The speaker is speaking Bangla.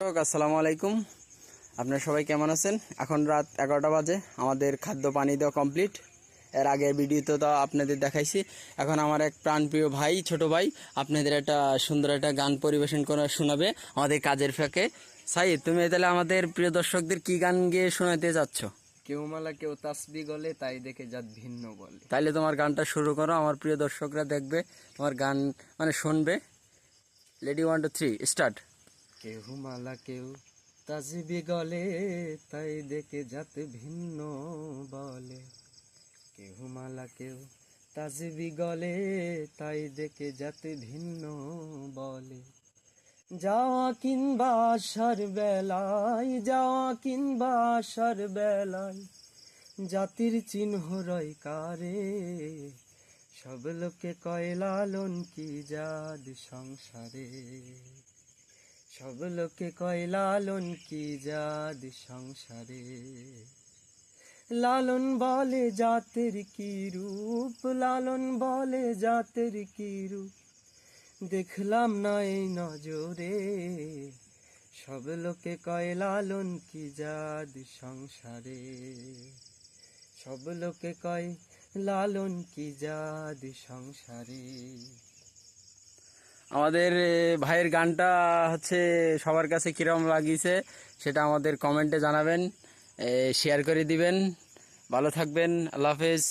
আসসালামু আলাইকুম। আপনারা সবাই কেমন আছেন? এখন রাত 11টা বাজে। আমাদের খাদ্য পানি দেওয়া কমপ্লিট। এর আগে ভিডিওতে তো আপনাদের দেখাইছি। এখন আমার এক প্রাণপ্রিয় ভাই, ছোট ভাই, আপনাদের একটা সুন্দর একটা গান পরিবেশন করে শোনাবে আমাদের কাজের ফাঁকে। সাইদ, তুমি তাহলে আমাদের প্রিয় দর্শকদের কি গান গেয়ে শোনাতে যাচ্ছ? কেউ মালা কেউ তাসবি গলে, তাই দেখে জাত ভিন্ন বলে। তাইলে তোমার গানটা শুরু করো, আমার প্রিয় দর্শকরা দেখবে, তোমার গান মানে শুনবে। Ready, 1 2 3 start. কেউ মালা কেউ তাসবি গলে, তাই দেখে জাত ভিন্ন বলে। কেউ মালা কেউ তাসবি গলে, তাই দেখে জাত ভিন্ন বলে। যাওয়া কিংবা আসার বেলায়, যাওয়া কিংবা আসার বেলায় জাতির চিহ্ন রয় কারে। সব লোকে কয় লালন কি জাদ সংসারে। সব লোকে কয় লালন কি জাদ সংসারে। লালন বলে জাতের কি রূপ, লালন বলে জাতের কি রূপ, দেখলাম না এই নজরে। সব লোকে কয় লালন কি জাদ সংসারে। সব লোকে কয় লালন কি জাদ সংসারে। আমাদের ভাইয়ের গানটা হচ্ছে সবার কাছে কিরকম লাগিয়েছে সেটা আমাদের কমেন্টে জানাবেন, শেয়ার করে দিবেন। ভালো থাকবেন, আল্লাহ হাফেজ।